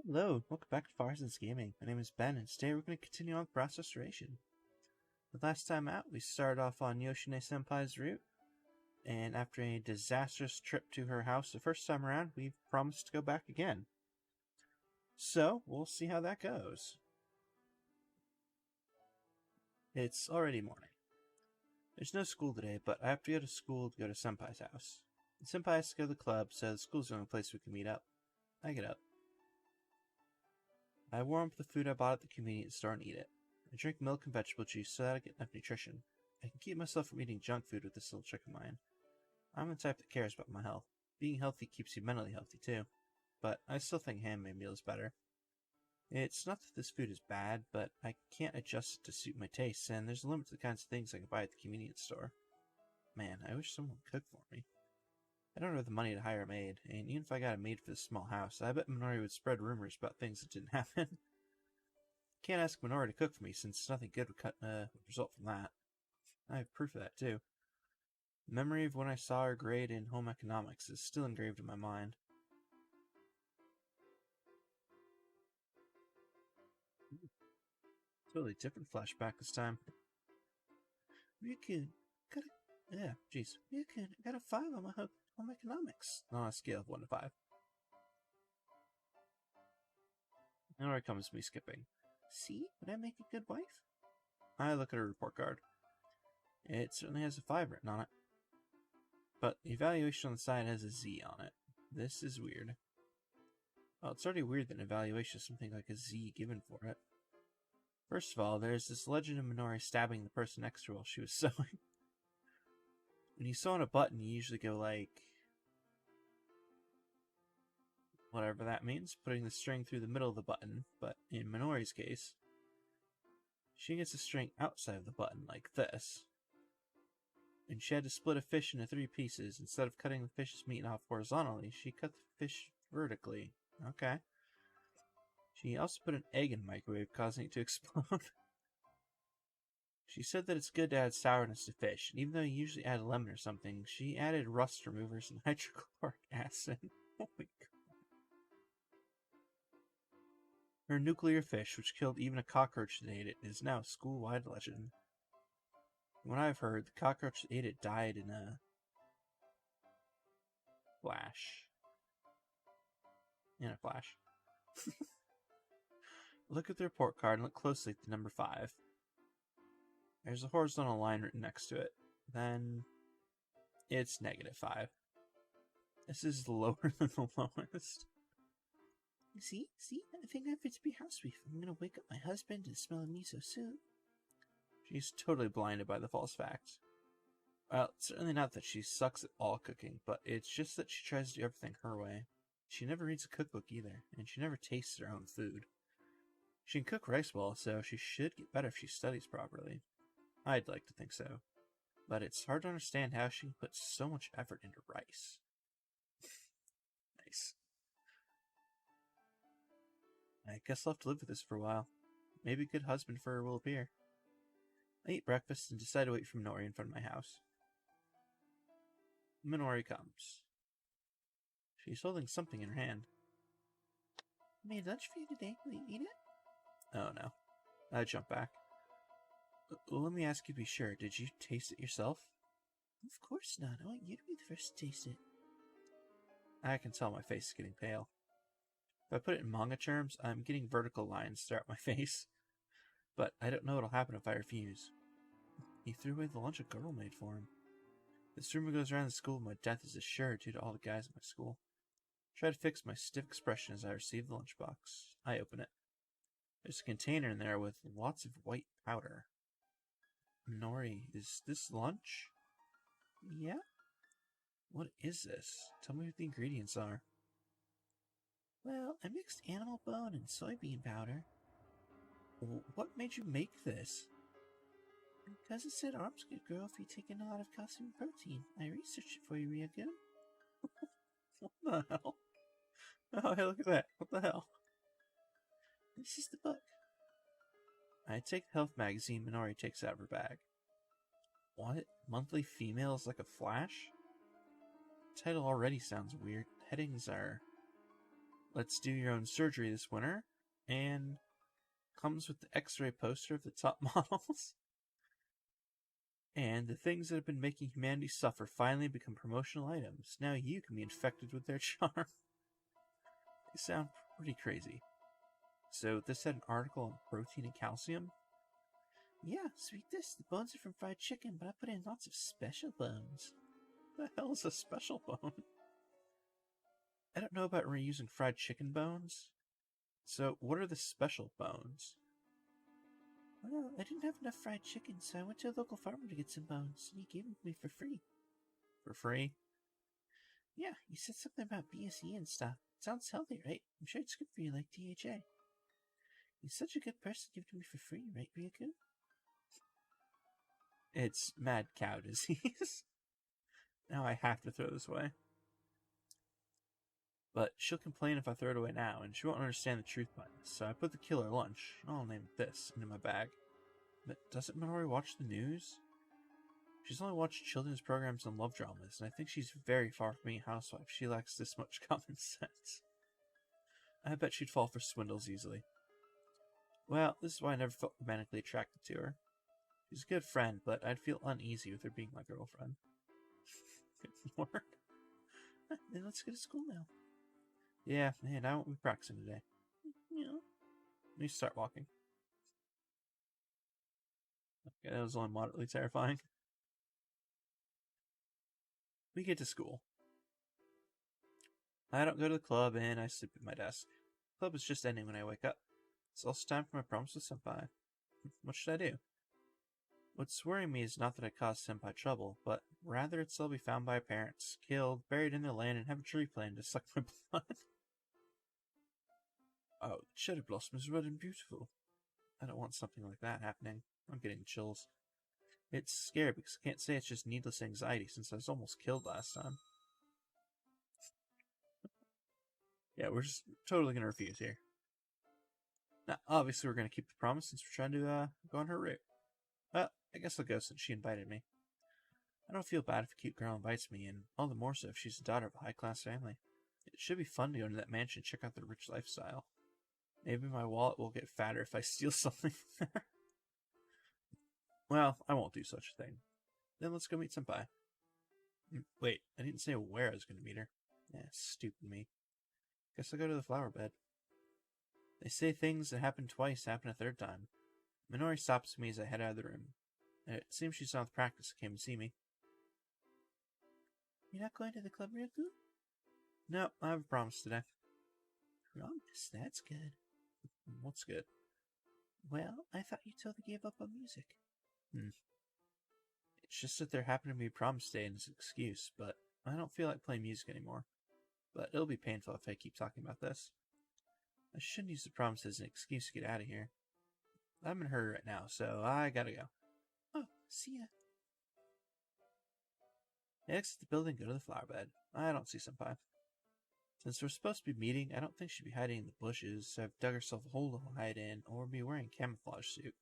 Hello, welcome back to Farzan's Gaming. My name is Ben, and today we're going to continue on with Brass Restoration. The last time out, we started off on Yoshine Senpai's route, and after a disastrous trip to her house the first time around, we promised to go back again. So, we'll see how that goes. It's already morning. There's no school today, but I have to go to school to go to Senpai's house. And Senpai has to go to the club, so the school's the only place we can meet up. I get up. I warm up the food I bought at the convenience store and eat it. I drink milk and vegetable juice so that I get enough nutrition. I can keep myself from eating junk food with this little trick of mine. I'm the type that cares about my health. Being healthy keeps you mentally healthy too. But I still think handmade meal is better. It's not that this food is bad, but I can't adjust it to suit my tastes, and there's a limit to the kinds of things I can buy at the convenience store. Man, I wish someone would cook for me. I don't have the money to hire a maid, and even if I got a maid for this small house, I bet Minori would spread rumors about things that didn't happen. Can't ask Minori to cook for me, since nothing good would result from that. I have proof of that, too. The memory of when I saw her grade in home economics is still engraved in my mind. Totally different flashback this time. Ryukun, Ryukun, I got a 5 on my home economics, on a scale of 1 to 5. Now here comes me skipping. See, would I make a good wife? I look at her report card. It certainly has a 5 written on it. But the evaluation on the side has a Z on it. This is weird. Well, it's already weird that an evaluation has something like a Z given for it. First of all, there's this legend of Minori stabbing the person next to her while she was sewing. When you sew on a button, you usually go like... whatever that means, putting the string through the middle of the button, but in Minori's case, she gets the string outside of the button, like this. And she had to split a fish into 3 pieces. Instead of cutting the fish's meat off horizontally, she cut the fish vertically. Okay. She also put an egg in the microwave, causing it to explode. She said that it's good to add sourness to fish, and even though you usually add lemon or something, she added rust removers and hydrochloric acid. Oh my god. Her nuclear fish, which killed even a cockroach that ate it, is now a school-wide legend. From what I've heard, the cockroach that ate it died in a... flash. In a flash. Look at the report card and look closely at the number 5. There's a horizontal line written next to it. Then... it's -5. This is lower than the lowest. See, I think I fit to be housewife. I'm gonna wake up my husband to the smell of miso soup. She's totally blinded by the false facts. Well, it's certainly not that she sucks at all cooking, but it's just that she tries to do everything her way. She never reads a cookbook either, and she never tastes her own food. She can cook rice well, so she should get better if she studies properly. I'd like to think so. But it's hard to understand how she can put so much effort into rice. Nice. I guess I'll have to live with this for a while. Maybe a good husband for her will appear. I eat breakfast and decide to wait for Minori in front of my house. Minori comes. She's holding something in her hand. I made lunch for you today. Will you eat it? Oh no. I jump back. Let me ask you to be sure. Did you taste it yourself? Of course not. I want you to be the first to taste it. I can tell my face is getting pale. If I put it in manga terms, I'm getting vertical lines throughout my face. But I don't know what'll happen if I refuse. He threw away the lunch a girl made for him. This rumor goes around the school my death is assured due to all the guys at my school. Try to fix my stiff expression as I receive the lunchbox. I open it. There's a container in there with lots of white powder. Minori, is this lunch? Yeah? What is this? Tell me what the ingredients are. Well, I mixed animal bone and soybean powder. What made you make this? Because it said arms could grow if you take in a lot of calcium and protein. I researched it for you, Ryukun. What the hell? Oh, hey, look at that. What the hell? This is the book. I take the health magazine Minori takes out of her bag. What? Monthly Females Like a Flash? The title already sounds weird. Headings are... Let's do your own surgery this winter. And comes with the x-ray poster of the top models. And the things that have been making humanity suffer finally become promotional items. Now you can be infected with their charm. They sound pretty crazy. So this had an article on protein and calcium? Yeah, sweet this. The bones are from fried chicken, but I put in lots of special bones. What the hell is a special bone? I don't know about reusing fried chicken bones. So what are the special bones? Well, I didn't have enough fried chicken, so I went to a local farmer to get some bones, and he gave them to me for free. For free? Yeah, he said something about BSE and stuff. It sounds healthy, right? I'm sure it's good for you like DHA. He's such a good person to give to me for free, right, Ryaku? It's mad cow disease. Now I have to throw this away. But she'll complain if I throw it away now, and she won't understand the truth behind this, so I put the killer lunch, I'll name it this, into my bag. But doesn't Minori watch the news? She's only watched children's programs and love dramas, and I think she's very far from being a housewife. She lacks this much common sense. I bet she'd fall for swindles easily. Well, this is why I never felt romantically attracted to her. She's a good friend, but I'd feel uneasy with her being my girlfriend. Good lord. Then let's go to school now. Yeah, man, I won't be practicing today. Yeah. Let me start walking. Okay, that was only moderately terrifying. We get to school. I don't go to the club, and I sleep at my desk. The club is just ending when I wake up. It's also time for my promise with Senpai. What should I do? What's worrying me is not that I caused Senpai trouble, but rather it's I'll be found by parents, killed, buried in their land, and have a tree planted to suck my blood. Oh, the cherry blossom is red and beautiful. I don't want something like that happening. I'm getting chills. It's scary because I can't say it's just needless anxiety since I was almost killed last time. Yeah, we're just totally going to refuse here. Now, obviously we're going to keep the promise since we're trying to go on her route. Well, I guess I'll go since she invited me. I don't feel bad if a cute girl invites me, and all the more so if she's the daughter of a high-class family. It should be fun to go into that mansion and check out their rich lifestyle. Maybe my wallet will get fatter if I steal something from there. Well, I won't do such a thing. Then let's go meet Senpai. Wait, I didn't say where I was going to meet her. Yeah, stupid me. Guess I'll go to the flower bed. They say things that happen twice happen a third time. Minori stops me as I head out of the room. It seems she's not with practice and came to see me. You're not going to the club, Ryaku? No, I have a promise today. Promise? That's good. What's good? Well, I thought you totally gave up on music. It's just that there happened to be promise day and it's an excuse, but I don't feel like playing music anymore. But it'll be painful if I keep talking about this. I shouldn't use the promise as an excuse to get out of here. I'm in a hurry right now, so I gotta go. Oh, see ya. I exit the building and go to the flower bed. I don't see Senpai. Since we're supposed to be meeting, I don't think she'd be hiding in the bushes, so I've dug herself a hole to hide in, or be wearing a camouflage suit.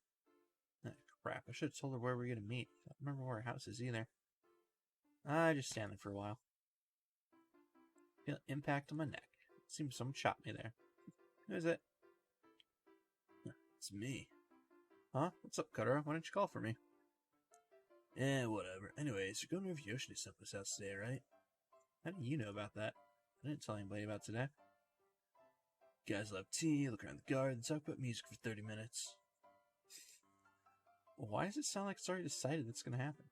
Ah, crap, I should have told her where we were going to meet. I don't remember where her house is either. I just stand there for a while. Feel an impact on my neck. It seems someone shot me there. Who is it? It's me. Huh? What's up, Cutter? Why didn't you call for me? Whatever. Anyways, you're going over to Yoshine-senpai's house today, right? How do you know about that? I didn't tell anybody about today. Guys will have tea, look around the garden, talk about music for 30 minutes. Why does it sound like it's already decided that's going to happen?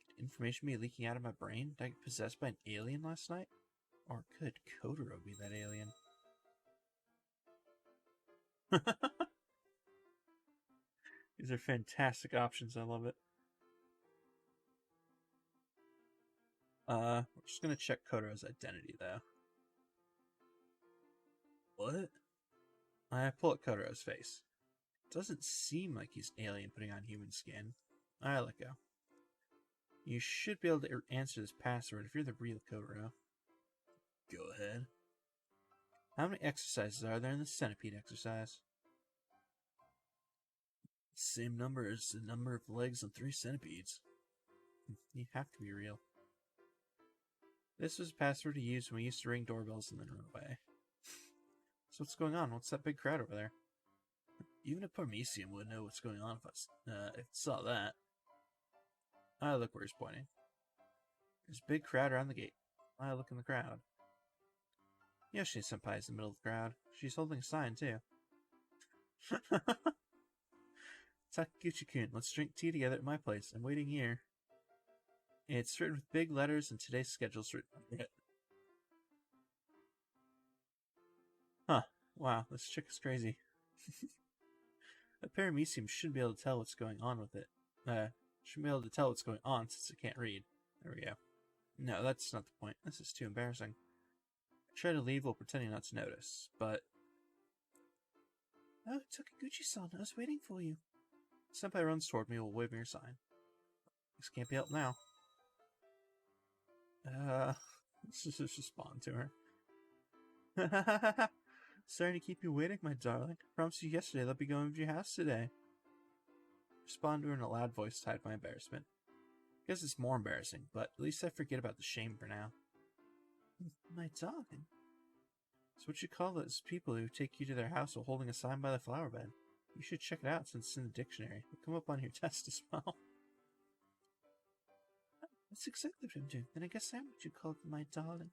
Could information be leaking out of my brain? Did I get possessed by an alien last night? Or could Kotaro be that alien? These are fantastic options, I love it. We're just gonna check Kotaro's identity, though. What? I pull at Kotaro's face. It doesn't seem like he's an alien putting on human skin. I let go. You should be able to answer this password if you're the real Kotaro. Go ahead. How many exercises are there in the centipede exercise? Same number as the number of legs on 3 centipedes. You have to be real. This was a password to use when we used to ring doorbells and then run away. So what's going on? What's that big crowd over there? Even a Parmesium would know what's going on if it saw that. I look where he's pointing. There's a big crowd around the gate. I look in the crowd. Yoshine-senpai is in the middle of the crowd. She's holding a sign, too. Takeguchi-kun, let's drink tea together at my place. I'm waiting here. It's written with big letters, and today's schedule's written under it. Huh. Wow, this chick is crazy. A paramecium shouldn't be able to tell what's going on with it. Shouldn't be able to tell what's going on since it can't read. There we go. No, that's not the point. This is too embarrassing. I try to leave while pretending not to notice, but... Oh, Takeguchi-san, I was waiting for you. Senpai runs toward me while waving her sign. This can't be helped now. Let's just respond to her. Sorry to keep you waiting, my darling. I promised you yesterday that I'll be going to your house today. Respond to her in a loud voice to hide my embarrassment. I guess it's more embarrassing, but at least I forget about the shame for now. My darling? It's what you call those people who take you to their house while holding a sign by the flower bed. You should check it out since it's in the dictionary. It'll come up on your test as well. That's exactly what I'm doing. Then I guess I'm what you call my darling.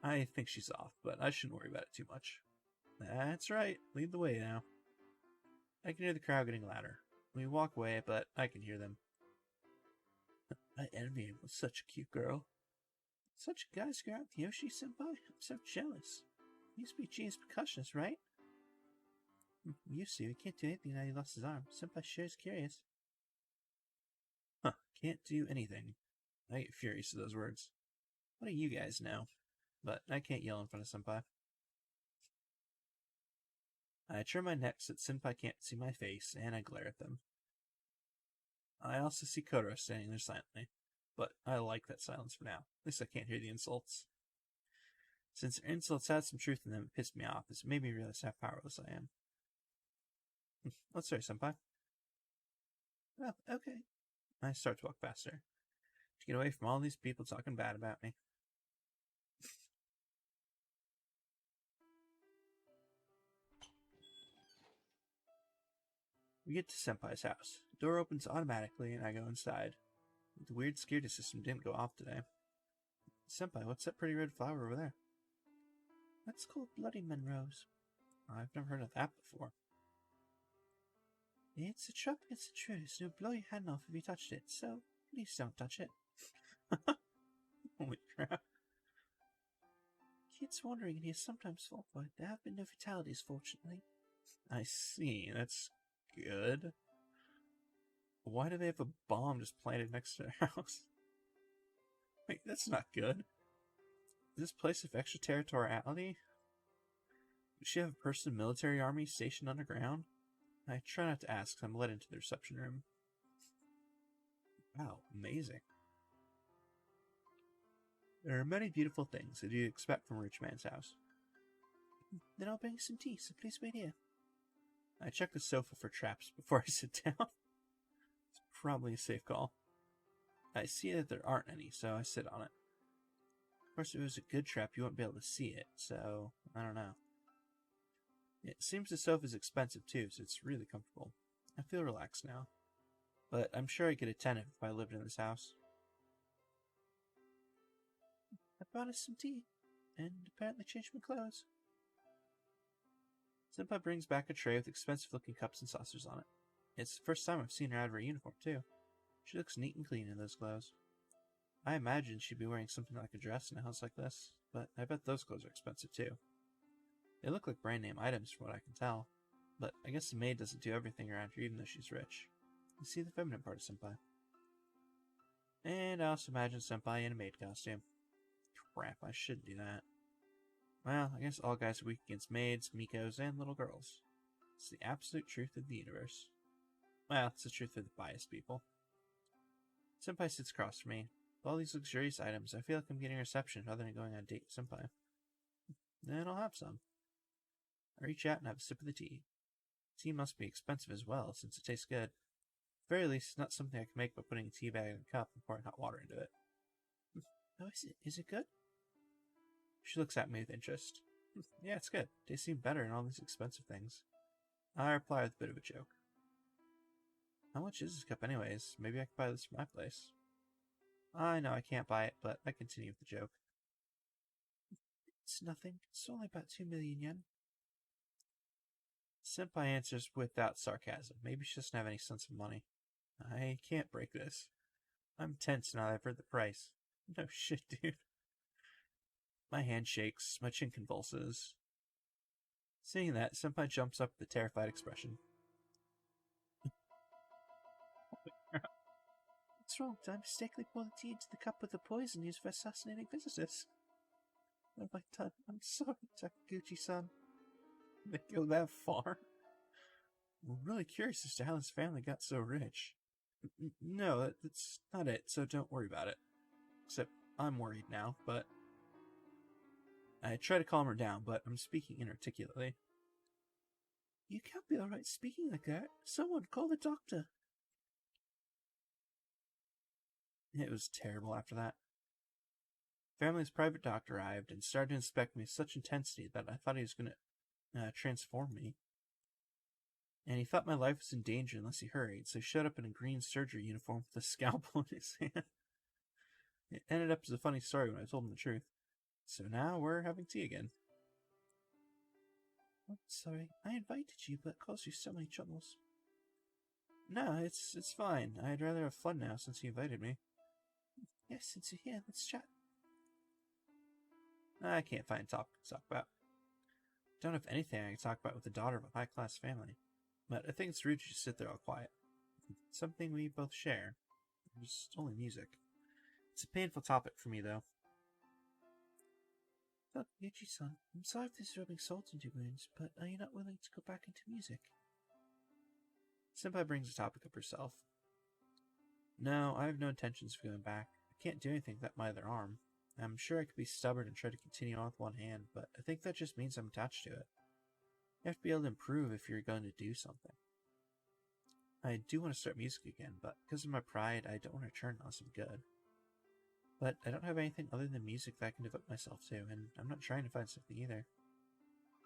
I think she's off, but I shouldn't worry about it too much. That's right. Lead the way now. I can hear the crowd getting louder. We walk away, but I can hear them. I envy him with such a cute girl. Such a guy's girl with Yoshi-senpai? I'm so jealous. He used to be a genius percussionist, right? You see, we can't do anything now he lost his arm. Senpai sure is curious. Huh, can't do anything. I get furious at those words. What do you guys know? But I can't yell in front of Senpai. I turn my neck so that Senpai can't see my face, and I glare at them. I also see Kotaro standing there silently, but I like that silence for now. At least I can't hear the insults. Since their insults had some truth in them, it pissed me off, as it made me realize how powerless I am. Oh, sorry, Senpai. Oh, okay. I start to walk faster, to get away from all these people talking bad about me. We get to Senpai's house. The door opens automatically, and I go inside. The weird security system didn't go off today. Senpai, what's that pretty red flower over there? That's called Bloody Monrose. I've never heard of that before. It's a trap against intruders, and it'll blow your hand off if you touched it, so please don't touch it. Holy crap. Kids wandering in here sometimes fall for it. There have been no fatalities, fortunately. I see, that's good. Why do they have a bomb just planted next to their house? Wait, that's not good. Is this place of extraterritoriality? Does she have a person in the military army stationed underground? I try not to ask, I'm led into the reception room. Wow, amazing. There are many beautiful things that you'd expect from a rich man's house. Then I'll bring some tea, so please wait here. I check the sofa for traps before I sit down. It's probably a safe call. I see that there aren't any, so I sit on it. Of course, if it was a good trap, you wouldn't be able to see it, so I don't know. It seems the sofa's expensive too, so it's really comfortable. I feel relaxed now. But I'm sure I'd get a tenant if I lived in this house. I brought us some tea, and apparently changed my clothes. Senpai brings back a tray with expensive-looking cups and saucers on it. It's the first time I've seen her out of her uniform, too. She looks neat and clean in those clothes. I imagine she'd be wearing something like a dress in a house like this, but I bet those clothes are expensive, too. They look like brand-name items from what I can tell, but I guess the maid doesn't do everything around here even though she's rich. You see the feminine part of Senpai. And I also imagine Senpai in a maid costume. Crap, I shouldn't do that. Well, I guess all guys are weak against maids, mikos, and little girls. It's the absolute truth of the universe. Well, it's the truth of the biased people. Senpai sits across from me. With all these luxurious items, I feel like I'm getting a reception rather than going on a date with Senpai. Then I'll have some. I reach out and have a sip of the tea. Tea must be expensive as well, since it tastes good. At the very least, it's not something I can make by putting a tea bag in a cup and pouring hot water into it. Oh, is it good? She looks at me with interest. Yeah, it's good. Tastes even better than all these expensive things. I reply with a bit of a joke. How much is this cup anyways? Maybe I could buy this for my place. I know I can't buy it, but I continue with the joke. It's nothing. It's only about 2 million yen. Senpai answers without sarcasm. Maybe she doesn't have any sense of money. I can't break this. I'm tense now that I've heard the price. No shit, dude. My hand shakes, my chin convulses. Seeing that, Senpai jumps up with a terrified expression. What's wrong? Did I mistakenly pour the tea into the cup with the poison used for assassinating visitors? What have I done? I'm sorry, Takaguchi-san. They go that far? I'm really curious as to how this family got so rich. No, that's not it, so don't worry about it. Except, I'm worried now, but... I try to calm her down, but I'm speaking inarticulately. You can't be alright speaking like that. Someone call the doctor. It was terrible after that. Family's private doctor arrived and started to inspect me with such intensity that I thought he was going to transform me. And he thought my life was in danger unless he hurried, so he showed up in a green surgery uniform with a scalpel in his hand. It ended up as a funny story when I told him the truth. So now we're having tea again. I'm sorry, I invited you, but it caused you so many troubles. No, it's fine. I'd rather have fun now since you invited me. Yes, since you're here, let's chat. I can't find a topic to talk about. Don't have anything I can talk about with the daughter of a high-class family. But I think it's rude to just sit there all quiet. Something we both share. There's only music. It's a painful topic for me, though. Look, Yuji-san, I'm sorry if this is rubbing salt into your wounds, but are you not willing to go back into music? Senpai brings the topic up herself. No, I have no intentions of going back. I can't do anything with my other arm. I'm sure I could be stubborn and try to continue on with one hand, but I think that just means I'm attached to it. You have to be able to improve if you're going to do something. I do want to start music again, but because of my pride, I don't want to return unless I'm good. But I don't have anything other than music that I can devote myself to, and I'm not trying to find something either.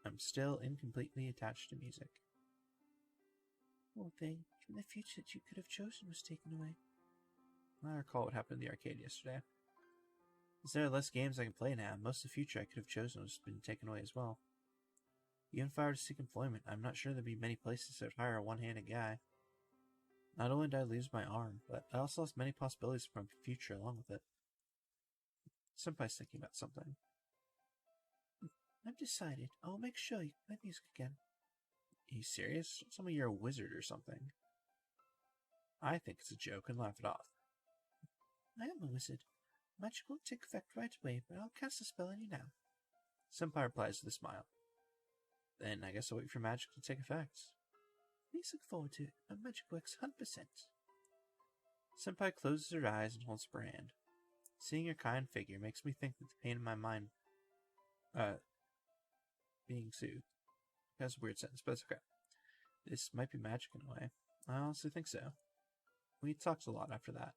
I'm still incompletely attached to music. Poor thing, even the future that you could have chosen was taken away. I recall what happened in the arcade yesterday. Since there are less games I can play now, most of the future I could have chosen has been taken away as well. Even if I were to seek employment, I'm not sure there'd be many places that would hire a one-handed guy. Not only did I lose my arm, but I also lost many possibilities for my future along with it. Senpai's thinking about something. I've decided. I'll make sure you play music again. Are you serious? Tell me you're a wizard or something. I think it's a joke and laugh it off. I am a wizard. Magic won't take effect right away, but I'll cast a spell on you now. Senpai replies with a smile. Then I guess I'll wait for magic to take effect. Please look forward to it. My magic works 100%. Senpai closes her eyes and holds up her hand. Seeing her kind figure makes me think that the pain in my mind, being soothed. That's a weird sentence, but it's okay. This might be magic in a way. I honestly think so. We talked a lot after that.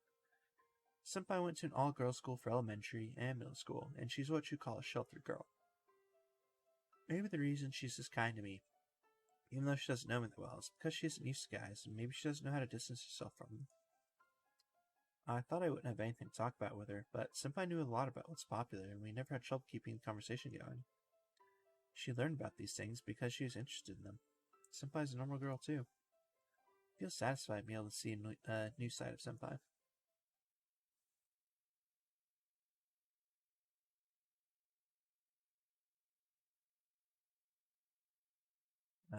Senpai went to an all-girls school for elementary and middle school, and she's what you call a sheltered girl. Maybe the reason she's this kind to me, even though she doesn't know me that well, is because she isn't used to guys, and maybe she doesn't know how to distance herself from them. I thought I wouldn't have anything to talk about with her, but Senpai knew a lot about what's popular, and we never had trouble keeping the conversation going. She learned about these things because she was interested in them. Senpai's a normal girl, too. I feel satisfied being able to see a new side of Senpai.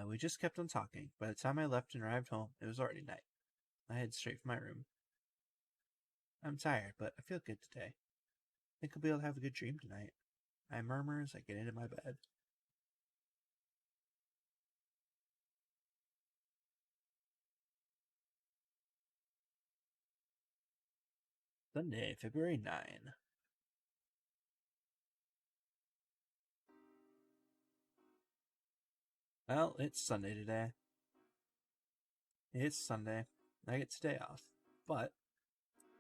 We just kept on talking. By the time I left and arrived home, it was already night. I headed straight for my room. I'm tired, but I feel good today. I think I'll be able to have a good dream tonight. I murmur as I get into my bed. Sunday, February 9. Well, it's Sunday today. It's Sunday. I get today off. But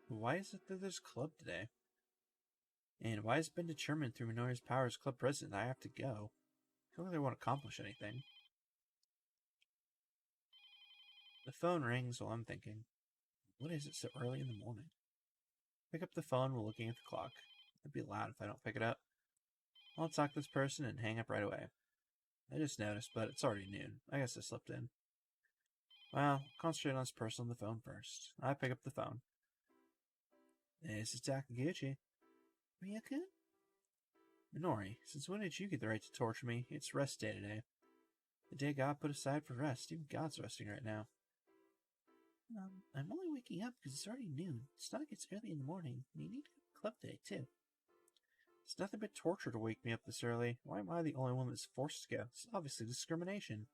why is it that there's club today? And why has it been determined through Minori's power as club president that I have to go? don't think they won't accomplish anything. The phone rings while I'm thinking, what is it so early in the morning? Pick up the phone while looking at the clock. It'd be loud if I don't pick it up. I'll talk to this person and hang up right away. I just noticed, but it's already noon. I guess I slipped in. Well, concentrate on this person on the phone first. I pick up the phone. This is Takaguchi. Ryukun? Minori, since when did you get the right to torture me? It's rest day today. The day God put aside for rest. Even God's resting right now. I'm only waking up because it's already noon. It's not like it's early in the morning. And you need to go to the club today, too. It's nothing but torture to wake me up this early. Why am I the only one that's forced to go? It's obviously discrimination.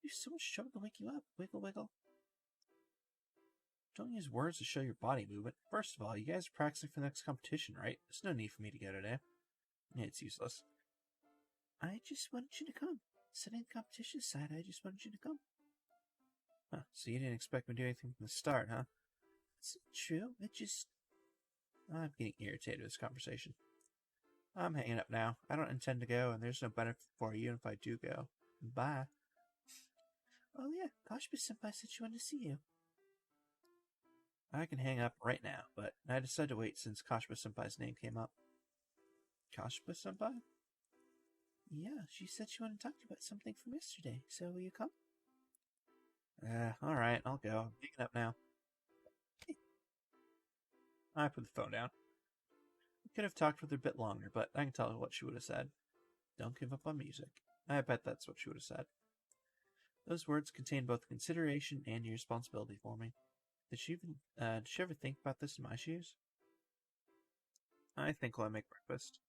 There's so much trouble to wake you up. Wiggle, wiggle. Don't use words to show your body movement. First of all, you guys are practicing for the next competition, right? There's no need for me to go today. It's useless. I just wanted you to come. Setting the competition aside, I just wanted you to come. Huh, so you didn't expect me to do anything from the start, huh? It's true. I'm getting irritated with this conversation. I'm hanging up now. I don't intend to go, and there's no benefit for you if I do go. Bye. Oh yeah, Kashima-senpai said she wanted to see you. I can hang up right now, but I decided to wait since Kashima-senpai's name came up. Kashima-senpai? Yeah, she said she wanted to talk to you about something from yesterday, so will you come? Alright, I'll go. I'm hanging up now. Hey. I put the phone down. I could have talked with her a bit longer, but I can tell her what she would have said. Don't give up on music. I bet that's what she would have said. Those words contain both consideration and responsibility for me. Did she ever think about this in my shoes? I think while I make breakfast.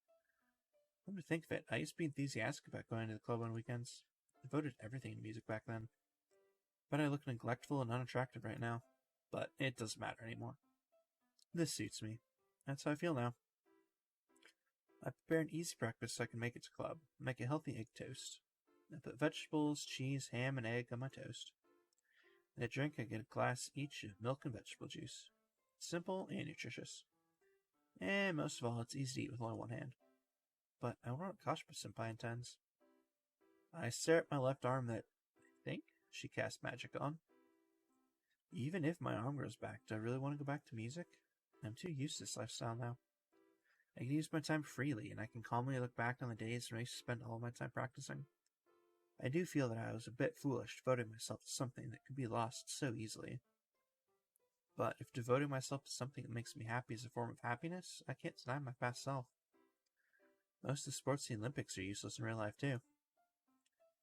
Come to think of it, I used to be enthusiastic about going to the club on weekends. I devoted everything to music back then. But I look neglectful and unattractive right now. But it doesn't matter anymore. This suits me. That's how I feel now. I prepare an easy breakfast so I can make it to club. Make a healthy egg toast. I put vegetables, cheese, ham, and egg on my toast. And a drink, I get a glass each of milk and vegetable juice. Simple and nutritious. And most of all, it's easy to eat with only one hand. But I wonder what Kashima-senpai intends. I stare at my left arm that I think she cast magic on. Even if my arm grows back, do I really want to go back to music? I'm too used to this lifestyle now. I can use my time freely, and I can calmly look back on the days when I used to spend all my time practicing. I do feel that I was a bit foolish devoting myself to something that could be lost so easily. But if devoting myself to something that makes me happy is a form of happiness, I can't deny my past self. Most of the sports in the Olympics are useless in real life too.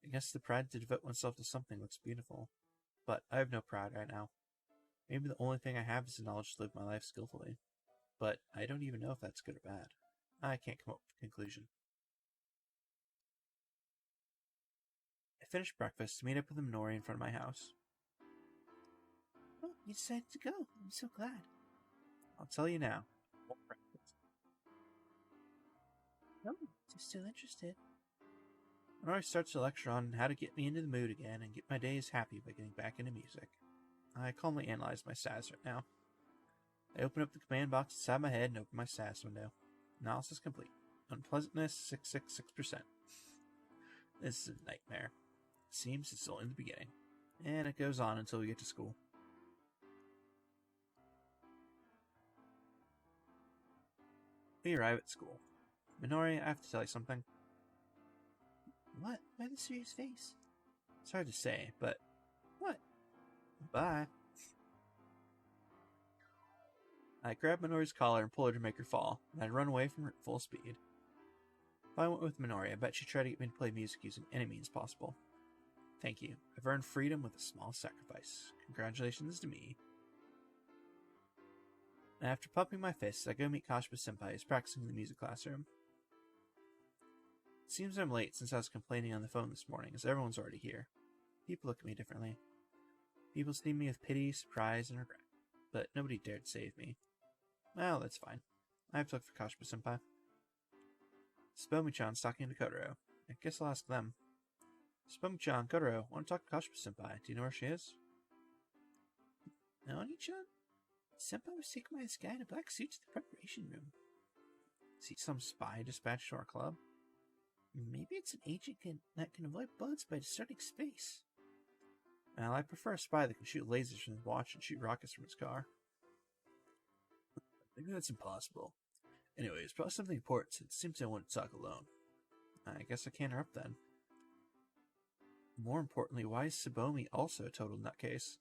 I guess the pride to devote oneself to something looks beautiful. But I have no pride right now. Maybe the only thing I have is the knowledge to live my life skillfully. But I don't even know if that's good or bad. I can't come up with a conclusion. I finished breakfast to meet up with the Minori in front of my house. Oh, you decided to go. I'm so glad. I'll tell you now. No, I'm still interested. Minori starts to lecture on how to get me into the mood again and get my days happy by getting back into music. I calmly analyze my status right now. I open up the command box inside my head and open my status window. Analysis complete. Unpleasantness 666%. This is a nightmare. It seems it's only the beginning. And it goes on until we get to school. We arrive at school. Minori, I have to tell you something. What? Why the serious face? It's hard to say, but... What? Bye. I grab Minori's collar and pull her to make her fall, and I run away from her at full speed. If I went with Minori, I bet she'd try to get me to play music using any means possible. Thank you. I've earned freedom with a small sacrifice. Congratulations to me. After pumping my fists, I go meet Kashima-senpai, who's practicing in the music classroom. It seems I'm late since I was complaining on the phone this morning, as everyone's already here. People look at me differently. People see me with pity, surprise, and regret, but nobody dared save me. Well, that's fine. I have to look for Kashima-senpai. Spomi-chan's talking to Kotaro. I guess I'll ask them. Spomi-chan, Kotaro, want to talk to Kashima-senpai. Do you know where she is? Naoni-chan? Senpai was taken by this guy in a black suit to the preparation room. Is he some spy dispatched to our club? Maybe it's an agent that can avoid bullets by distorting space. Well, I prefer a spy that can shoot lasers from his watch and shoot rockets from his car. I think that's impossible. Anyway, it's probably something important, so it seems I want to talk alone. I guess I can't interrupt then. More importantly, why is Tsubomi also a total nutcase?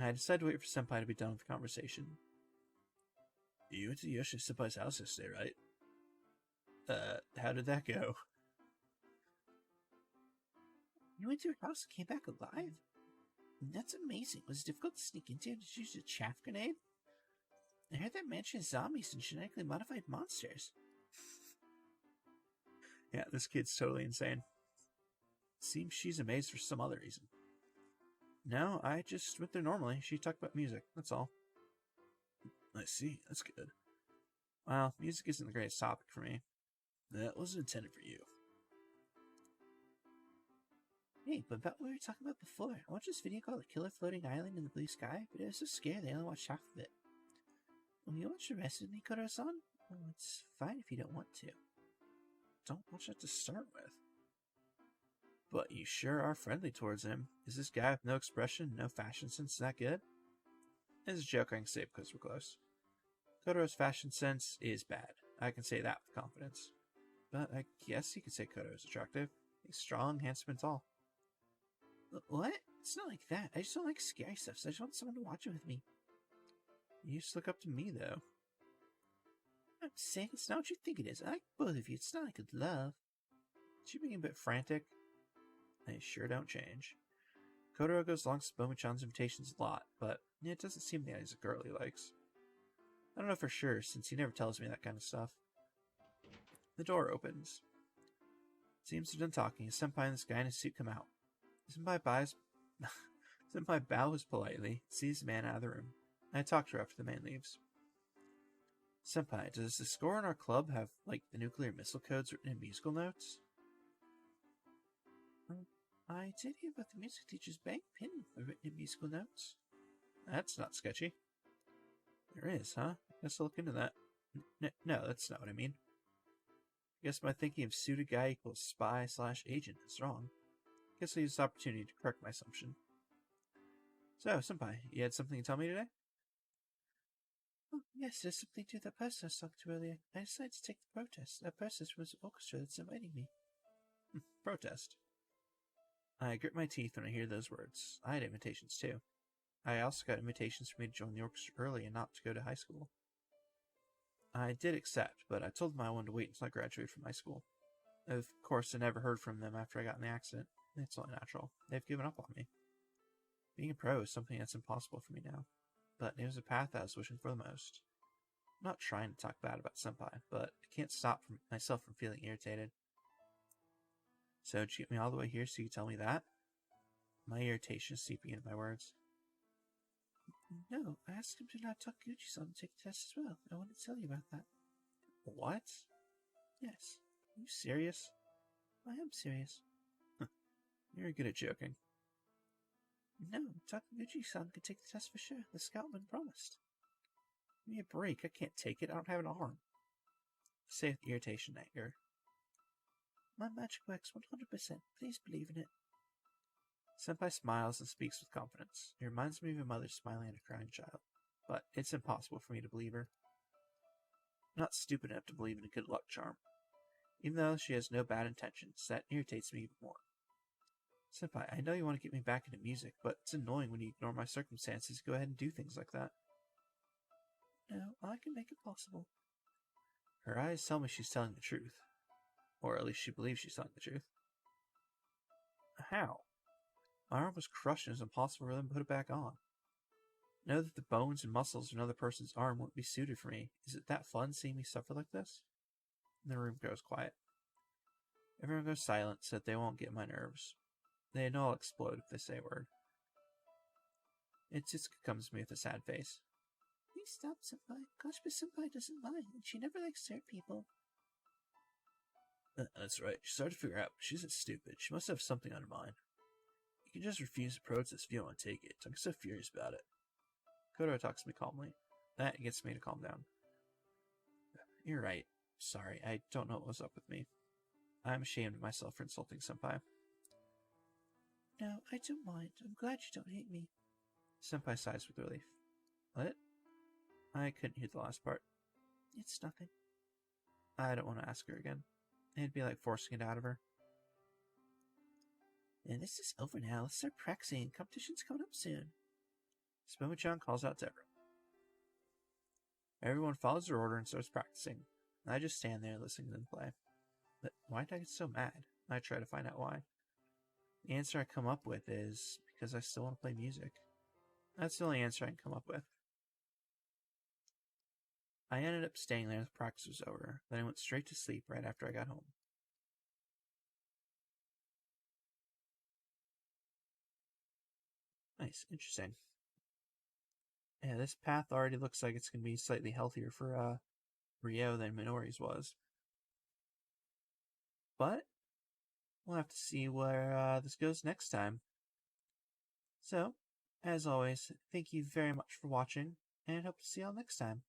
I decided to wait for Senpai to be done with the conversation. You went to Yoshine Senpai's house yesterday, right? How did that go? You went to her house and came back alive? That's amazing. Was it difficult to sneak into and just use a chaff grenade? I heard that mansion has zombies and genetically modified monsters. Yeah, this kid's totally insane. Seems she's amazed for some other reason. No, I just went there normally. She talked about music, that's all. I see, that's good. Well, music isn't the greatest topic for me. That wasn't intended for you. Hey, but about what we were talking about before, I watched this video called The Killer Floating Island in the Blue Sky, but it was so scary they only watched half of it. Will you watch the rest of Nikoro-san? Well, it's fine if you don't want to. Don't watch that to start with. But you sure are friendly towards him. Is this guy with no expression, no fashion sense that good? It's a joke I can say because we're close. Kotoro's fashion sense is bad. I can say that with confidence. But I guess you could say Koto is attractive. He's strong, handsome, and tall. What? It's not like that. I just don't like scary stuff, so I just want someone to watch it with me. You just look up to me, though. I'm saying it's not what you think it is. I like both of you. It's not like it's love. She became a bit frantic. They sure don't change. Kotaro goes along to Tsubomi-chan's invitations a lot, but it doesn't seem that he's a girl he likes. I don't know for sure, since he never tells me that kind of stuff. The door opens. Seems they're done talking. A senpai and this guy in a suit come out. Senpai bows politely, sees the man out of the room. I talk to her after the man leaves. Senpai, does the score in our club have, like, the nuclear missile codes written in musical notes? I did hear about the music teacher's bank pin written in musical notes. That's not sketchy. There is, huh? Guess I'll look into that. No, that's not what I mean. I guess my thinking of suited guy equals spy/agent is wrong. Guess I'll use this opportunity to correct my assumption. So, senpai, you had something to tell me today? Oh, yes, there's something to that person I was talking to earlier. I decided to take the protest. That person was the orchestra that's inviting me. Protest. I grit my teeth when I hear those words. I had invitations, too. I also got invitations for me to join the orchestra early and not to go to high school. I did accept, but I told them I wanted to wait until I graduated from high school. Of course, I never heard from them after I got in the accident. It's only natural. They've given up on me. Being a pro is something that's impossible for me now, but it was a path I was wishing for the most. I'm not trying to talk bad about senpai, but I can't stop myself from feeling irritated. So, did you get me all the way here so you could tell me that? My irritation is seeping into my words. No, I asked him to not talk Gucci-san to take the test as well. I wanted to tell you about that. What? Yes. Are you serious? I am serious. You're good at joking. No, Takaguchi-san could take the test for sure. The scoutman promised. Give me a break. I can't take it. I don't have an arm. Say with irritation and anger. My magic works 100%. Please believe in it. Senpai smiles and speaks with confidence. It reminds me of a mother smiling at a crying child. But it's impossible for me to believe her. I'm not stupid enough to believe in a good luck charm. Even though she has no bad intentions, that irritates me even more. Senpai, I know you want to get me back into music, but it's annoying when you ignore my circumstances and go ahead and do things like that. No, I can make it possible. Her eyes tell me she's telling the truth. Or at least she believes she's telling the truth. How? My arm was crushed and it was impossible for them to put it back on. Know that the bones and muscles of another person's arm wouldn't be suited for me. Is it that fun seeing me suffer like this? And the room goes quiet. Everyone goes silent so that they won't get my nerves. They know I'll explode if they say a word. Itsuka comes to me with a sad face. Please stop, senpai. Kashima-senpai doesn't lie, and she never likes to hurt people. That's right. She's hard to figure out, but she isn't stupid. She must have something on her mind. You can just refuse the protest if you don't want to take it. I'm so furious about it. Kotaro talks to me calmly. That gets me to calm down. You're right. Sorry, I don't know what was up with me. I'm ashamed of myself for insulting Senpai. No, I don't mind. I'm glad you don't hate me. Senpai sighs with relief. What? I couldn't hear the last part. It's nothing. I don't want to ask her again. It'd be like forcing it out of her. And this is over now. Let's start practicing. Competition's coming up soon. Spuma-chan calls out to everyone. Everyone follows their order and starts practicing. I just stand there listening to them play. But why did I get so mad? I try to find out why. The answer I come up with is because I still want to play music. That's the only answer I can come up with. I ended up staying there until practice was over. Then I went straight to sleep right after I got home. Nice, interesting. Yeah, this path already looks like it's going to be slightly healthier for Rio than Minori's was. But we'll have to see where this goes next time. So, as always, thank you very much for watching, and hope to see y'all next time.